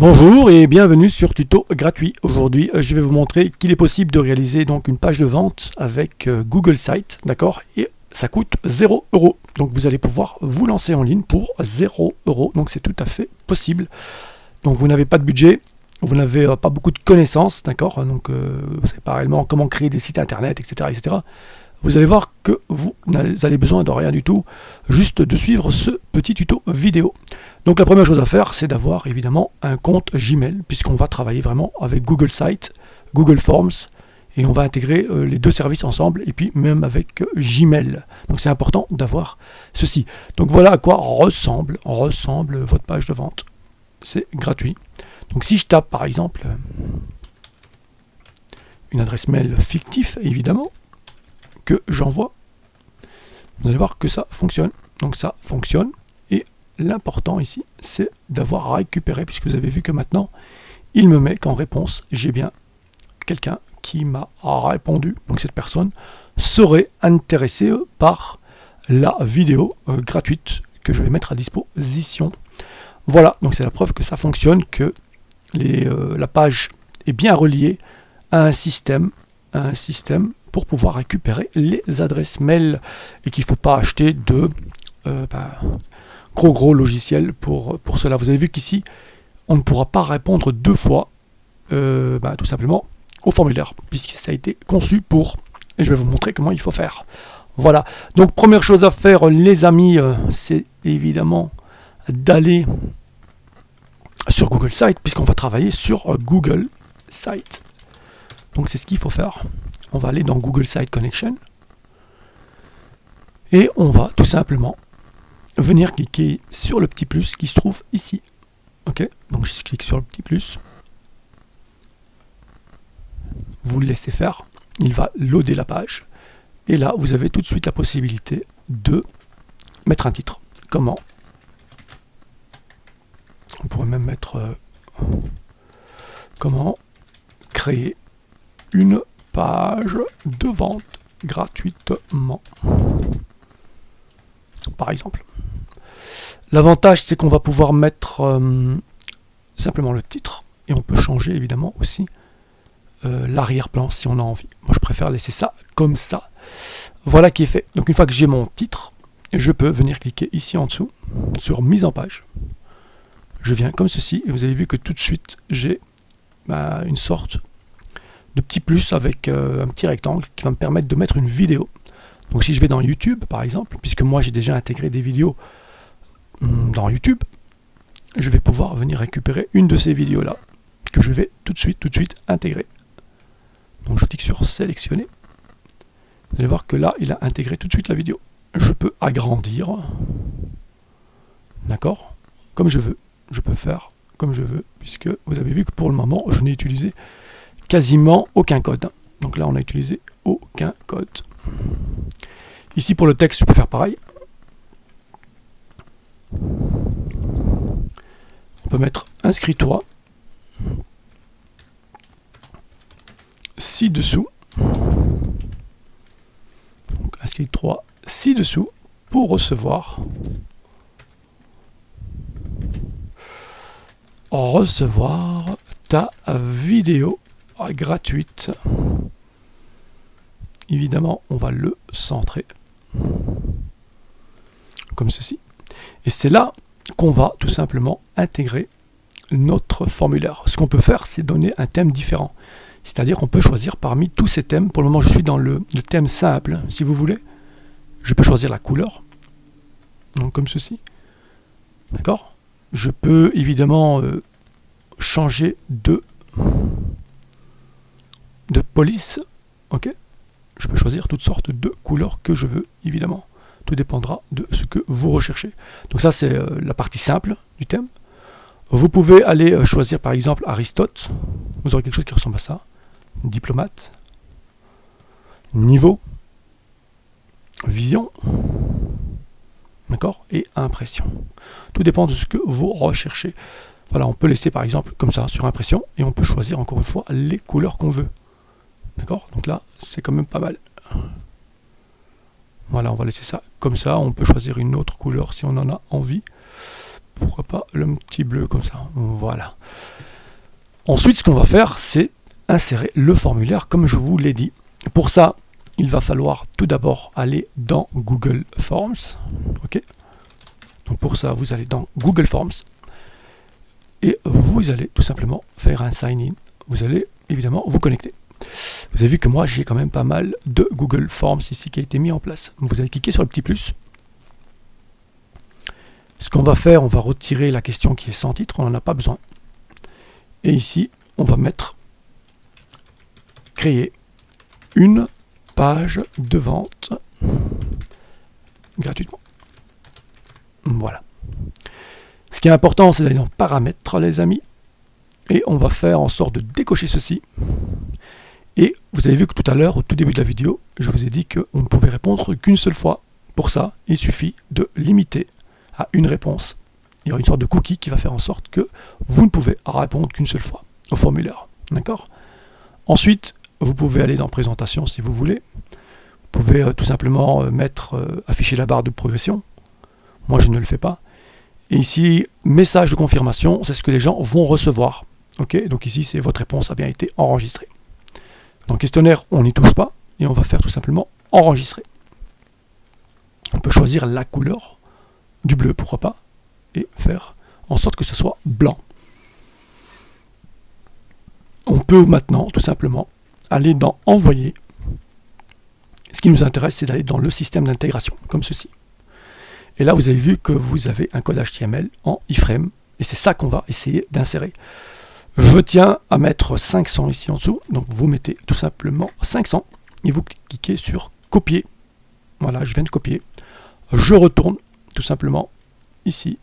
Bonjour et bienvenue sur Tuto gratuit. Aujourd'hui, je vais vous montrer qu'il est possible de réaliser donc une page de vente avec Google Sites, d'accord? Et ça coûte 0 €. Donc vous allez pouvoir vous lancer en ligne pour 0 €. Donc c'est tout à fait possible. Donc vous n'avez pas de budget, vous n'avez pas beaucoup de connaissances, d'accord? Donc vous savez pas réellement comment créer des sites internet, etc., etc. Vous allez voir que vous n'avez besoin de rien du tout, juste de suivre ce petit tuto vidéo. Donc la première chose à faire, c'est d'avoir évidemment un compte Gmail, puisqu'on va travailler vraiment avec Google Sites, Google Forms, et on va intégrer les deux services ensemble, et puis même avec Gmail. Donc c'est important d'avoir ceci. Donc voilà à quoi ressemble votre page de vente. C'est gratuit. Donc si je tape par exemple une adresse mail fictive, évidemment, que j'envoie, vous allez voir que ça fonctionne. Donc ça fonctionne. Et l'important ici, c'est d'avoir récupéré, puisque vous avez vu que maintenant, il me met qu'en réponse, j'ai bien quelqu'un qui m'a répondu. Donc cette personne serait intéressée par la vidéo gratuite que je vais mettre à disposition. Voilà, donc c'est la preuve que ça fonctionne, que la page est bien reliée à un système pour pouvoir récupérer les adresses mail et qu'il ne faut pas acheter de gros logiciels pour cela. Vous avez vu qu'ici, on ne pourra pas répondre deux fois, tout simplement, au formulaire, puisque ça a été conçu pour, et je vais vous montrer comment il faut faire. Voilà, donc première chose à faire, les amis, c'est évidemment d'aller sur Google Sites, puisqu'on va travailler sur Google Sites. Donc c'est ce qu'il faut faire. On va aller dans Google Site Connection et on va tout simplement venir cliquer sur le petit plus qui se trouve ici. Ok, donc je clique sur le petit plus. Vous le laissez faire. Il va loader la page. Et là, vous avez tout de suite la possibilité de mettre un titre. Comment? On pourrait même mettre comment créer une page de vente gratuitement, par exemple. L'avantage, c'est qu'on va pouvoir mettre simplement le titre, et on peut changer évidemment aussi l'arrière-plan si on a envie. Moi, je préfère laisser ça comme ça. Voilà qui est fait. Donc une fois que j'ai mon titre, je peux venir cliquer ici en dessous sur mise en page. Je viens comme ceci, et vous avez vu que tout de suite, j'ai une sorte de petit plus avec un petit rectangle qui va me permettre de mettre une vidéo. Donc si je vais dans YouTube par exemple, puisque moi j'ai déjà intégré des vidéos dans YouTube, je vais pouvoir venir récupérer une de ces vidéos là que je vais tout de suite intégrer. Donc je clique sur sélectionner. Vous allez voir que là il a intégré tout de suite la vidéo. Je peux agrandir, d'accord, comme je veux. Je peux faire comme je veux, puisque vous avez vu que pour le moment je n'ai utilisé quasiment aucun code. Donc là, on a utilisé aucun code. Ici, pour le texte, je peux faire pareil. On peut mettre inscris-toi ci-dessous. Donc, inscris-toi ci-dessous pour recevoir ta vidéo gratuite. Évidemment, on va le centrer comme ceci. Et c'est là qu'on va tout simplement intégrer notre formulaire. Ce qu'on peut faire, c'est donner un thème différent. C'est-à-dire qu'on peut choisir parmi tous ces thèmes. Pour le moment, je suis dans le thème simple. Si vous voulez, je peux choisir la couleur. Donc comme ceci. D'accord? Je peux évidemment changer de police, ok. Je peux choisir toutes sortes de couleurs que je veux, évidemment. Tout dépendra de ce que vous recherchez. Donc ça, c'est la partie simple du thème. Vous pouvez aller choisir, par exemple, Aristote. Vous aurez quelque chose qui ressemble à ça. Diplomate. Niveau. Vision. D'accord? Et impression. Tout dépend de ce que vous recherchez. Voilà, on peut laisser, par exemple, comme ça, sur impression. Et on peut choisir, encore une fois, les couleurs qu'on veut. D'accord? Donc là, c'est quand même pas mal. Voilà, on va laisser ça comme ça. On peut choisir une autre couleur si on en a envie. pourquoi pas le petit bleu comme ça. Voilà. Ensuite, ce qu'on va faire, c'est insérer le formulaire comme je vous l'ai dit. Pour ça, il va falloir tout d'abord aller dans Google Forms. Ok. Donc pour ça, vous allez dans Google Forms et vous allez tout simplement faire un sign-in. Vous allez évidemment vous connecter. Vous avez vu que moi, j'ai quand même pas mal de Google Forms ici qui a été mis en place. Vous allez cliquer sur le petit plus. Ce qu'on va faire, on va retirer la question qui est sans titre, on n'en a pas besoin. Et ici, on va mettre créer une page de vente gratuitement. Voilà. Ce qui est important, c'est d'aller dans paramètres, les amis. Et on va faire en sorte de décocher ceci. Et vous avez vu que tout à l'heure, au tout début de la vidéo, je vous ai dit qu'on ne pouvait répondre qu'une seule fois. Pour ça, il suffit de limiter à une réponse. Il y aura une sorte de cookie qui va faire en sorte que vous ne pouvez répondre qu'une seule fois au formulaire. D'accord? Ensuite, vous pouvez aller dans présentation si vous voulez. Vous pouvez tout simplement afficher la barre de progression. Moi, je ne le fais pas. Et ici, message de confirmation, c'est ce que les gens vont recevoir. Ok? Donc ici, c'est votre réponse a bien été enregistrée. Dans questionnaire, on n'y touche pas et on va faire tout simplement enregistrer. On peut choisir la couleur du bleu, pourquoi pas, et faire en sorte que ce soit blanc. On peut maintenant tout simplement aller dans envoyer. Ce qui nous intéresse, c'est d'aller dans le système d'intégration, comme ceci. Et là, vous avez vu que vous avez un code HTML en iframe, et c'est ça qu'on va essayer d'insérer. Je tiens à mettre 500 ici en dessous, donc vous mettez tout simplement 500, et vous cliquez sur copier. Voilà, je viens de copier. Je retourne tout simplement ici,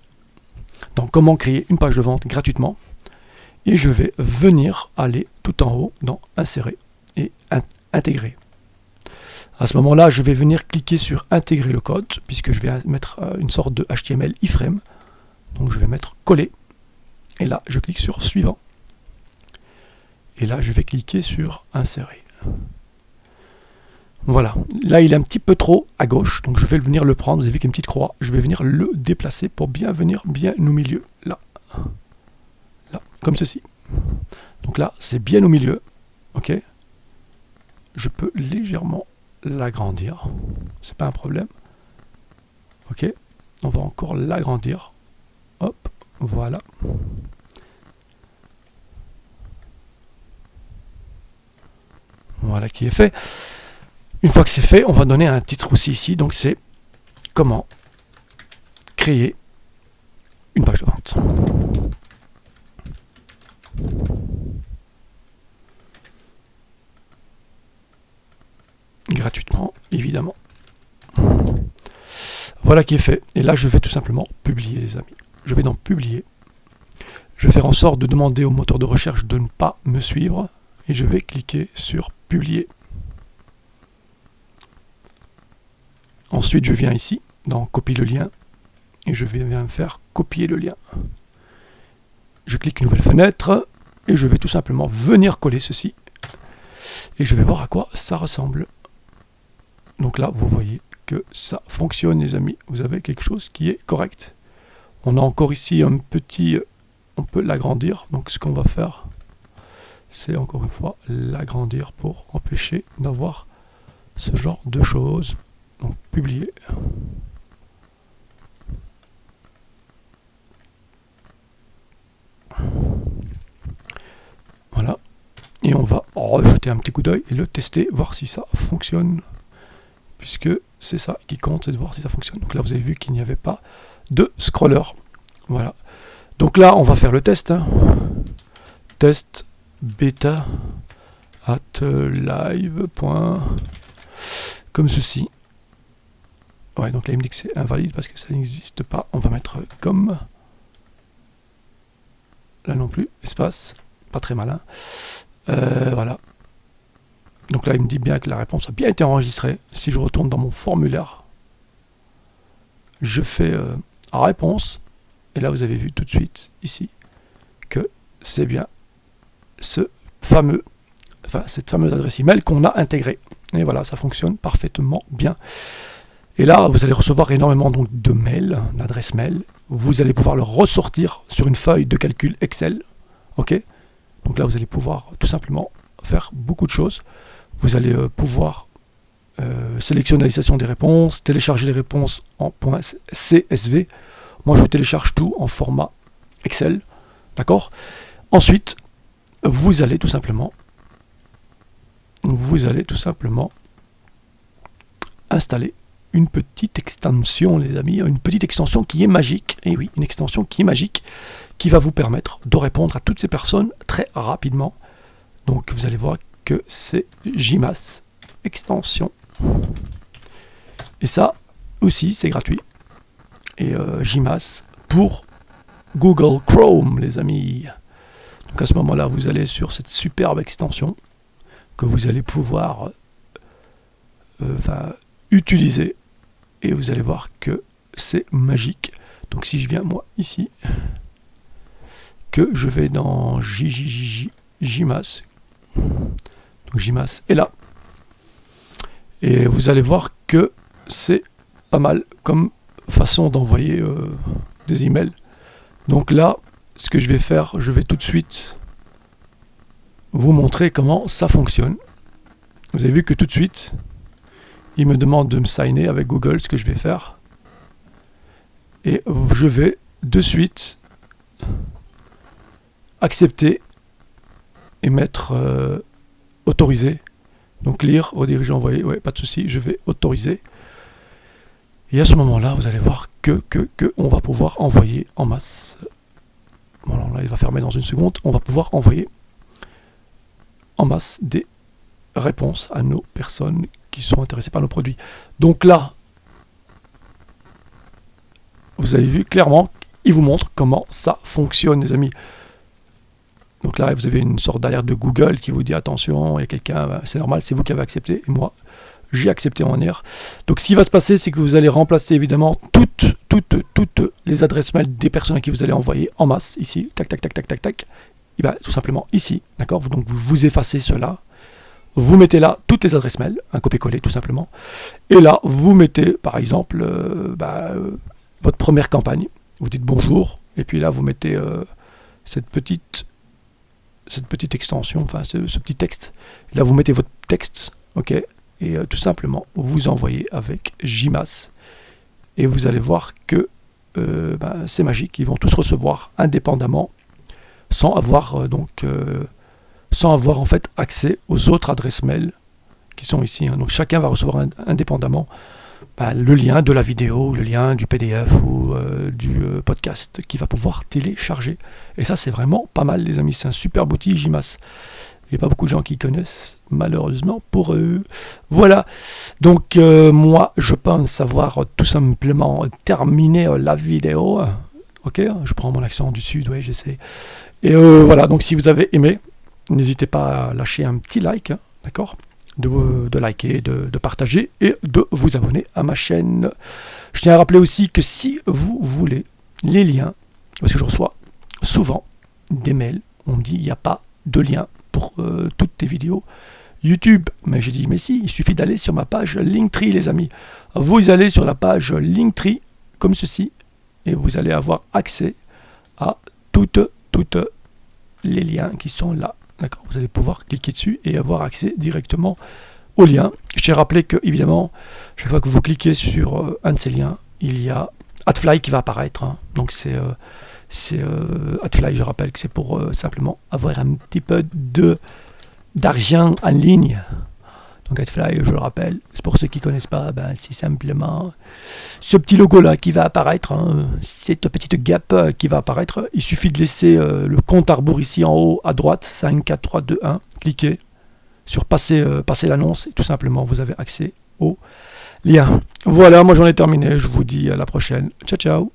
dans comment créer une page de vente gratuitement, et je vais venir aller tout en haut dans insérer et intégrer. À ce moment-là, je vais venir cliquer sur intégrer le code, puisque je vais mettre une sorte de HTML iframe. Donc je vais mettre coller, et là je clique sur suivant. Et là je vais cliquer sur insérer. Voilà, là il est un petit peu trop à gauche, donc je vais venir le prendre, vous avez vu qu'il y a une petite croix, je vais venir le déplacer pour bien venir bien au milieu, là, comme ceci. Donc là c'est bien au milieu, ok. Je peux légèrement l'agrandir, c'est pas un problème. Ok, on va encore l'agrandir. Hop, voilà. Voilà qui est fait. Une fois que c'est fait, on va donner un titre aussi ici. Donc c'est comment créer une page de vente. Gratuitement, évidemment. Voilà qui est fait. Et là, je vais tout simplement publier, les amis. Je vais dans publier. Je vais faire en sorte de demander au moteur de recherche de ne pas me suivre. Et je vais cliquer sur publier. Ensuite, je viens ici, dans copier le lien. Et je vais faire copier le lien. Je clique nouvelle fenêtre. Et je vais tout simplement venir coller ceci. Et je vais voir à quoi ça ressemble. Donc là, vous voyez que ça fonctionne, les amis. Vous avez quelque chose qui est correct. On a encore ici un petit... On peut l'agrandir. Donc ce qu'on va faire, c'est encore une fois l'agrandir pour empêcher d'avoir ce genre de choses. Donc publier. Voilà. Et on va rejeter un petit coup d'œil et le tester, voir si ça fonctionne. Puisque c'est ça qui compte, c'est de voir si ça fonctionne. Donc là, vous avez vu qu'il n'y avait pas de scroller. Voilà. Donc là, on va faire le test. Hein. Test beta at live. Comme ceci. Ouais, donc là, il me dit que c'est invalide parce que ça n'existe pas. On va mettre comme. Là non plus, espace. Pas très malin. Voilà. Donc là, il me dit bien que la réponse a bien été enregistrée. Si je retourne dans mon formulaire, je fais réponse. Et là, vous avez vu tout de suite, ici, que c'est bien cette fameuse adresse email qu'on a intégrée. Et voilà, ça fonctionne parfaitement bien. Et là, vous allez recevoir énormément donc, de mails, d'adresses mail. Vous allez pouvoir le ressortir sur une feuille de calcul Excel. Ok. Donc là, vous allez pouvoir tout simplement faire beaucoup de choses. Vous allez pouvoir sélectionner la listation des réponses, télécharger les réponses en .csv. Moi, je télécharge tout en format Excel. D'accord. Ensuite, vous allez tout simplement installer une petite extension, les amis, une petite extension qui est magique, et oui, une extension qui est magique, qui va vous permettre de répondre à toutes ces personnes très rapidement. Donc vous allez voir que c'est JMass extension. Et ça aussi, c'est gratuit. Et JMass pour Google Chrome, les amis. Donc à ce moment-là, vous allez sur cette superbe extension que vous allez pouvoir utiliser et vous allez voir que c'est magique. Donc si je viens moi ici, que je vais dans JMass, donc JMass est là, et vous allez voir que c'est pas mal comme façon d'envoyer des emails. Donc là, ce que je vais faire, je vais tout de suite vous montrer comment ça fonctionne. Vous avez vu que tout de suite, il me demande de me signer avec Google, ce que je vais faire. Et je vais de suite accepter et mettre autoriser. Donc lire, rediriger, envoyer, ouais, pas de souci, je vais autoriser. Et à ce moment-là, vous allez voir que on va pouvoir envoyer en masse. Voilà, là, il va fermer dans une seconde. On va pouvoir envoyer en masse des réponses à nos personnes qui sont intéressées par nos produits. Donc là, vous avez vu clairement, il vous montre comment ça fonctionne, les amis. Donc là, vous avez une sorte d'alerte de Google qui vous dit attention, il y a quelqu'un, c'est normal, c'est vous qui avez accepté, et moi, j'ai accepté en air. Donc ce qui va se passer, c'est que vous allez remplacer évidemment toutes les adresses mail des personnes à qui vous allez envoyer en masse, ici, tac, tac, tac, tac, tac, tac, et bien tout simplement ici, d'accord. Donc vous effacez cela, vous mettez là toutes les adresses mail, un copier-coller tout simplement, et là, vous mettez par exemple votre première campagne, vous dites bonjour, et puis là, vous mettez cette petite extension, enfin ce petit texte, là vous mettez votre texte, ok, et tout simplement vous envoyez avec JMass et vous allez voir que c'est magique, ils vont tous recevoir indépendamment sans avoir en fait accès aux autres adresses mail qui sont ici, hein. Donc chacun va recevoir indépendamment le lien de la vidéo, le lien du PDF ou du podcast qui va pouvoir télécharger. Et ça, c'est vraiment pas mal, les amis. C'est un super outil, JMass. Il n'y a pas beaucoup de gens qui connaissent, malheureusement, pour eux. Voilà. Donc, moi, je pense avoir tout simplement terminé la vidéo. Ok, je prends mon accent du sud, oui, j'essaie. Et voilà, donc si vous avez aimé, n'hésitez pas à lâcher un petit like, hein, d'accord ? De liker, de partager et de vous abonner à ma chaîne. Je tiens à rappeler aussi que si vous voulez les liens, parce que je reçois souvent des mails, on me dit il n'y a pas de lien pour toutes tes vidéos YouTube. Mais j'ai dit mais si, il suffit d'aller sur ma page Linktree, les amis. Vous allez sur la page Linktree comme ceci et vous allez avoir accès à toutes les liens qui sont là. D'accord, vous allez pouvoir cliquer dessus et avoir accès directement au lien. Je tiens à rappeler que, évidemment, chaque fois que vous cliquez sur un de ces liens, il y a AdFly qui va apparaître, hein. Donc c'est AdFly, je rappelle que c'est pour simplement avoir un petit peu d'argent en ligne. Donc AdFly, je le rappelle, c'est pour ceux qui ne connaissent pas, c'est simplement ce petit logo là qui va apparaître, hein, cette petite gap qui va apparaître. Il suffit de laisser le compte à rebours ici en haut à droite, 5, 4, 3, 2, 1, cliquez sur passer l'annonce et tout simplement vous avez accès au lien. Voilà, moi j'en ai terminé, je vous dis à la prochaine. Ciao ciao.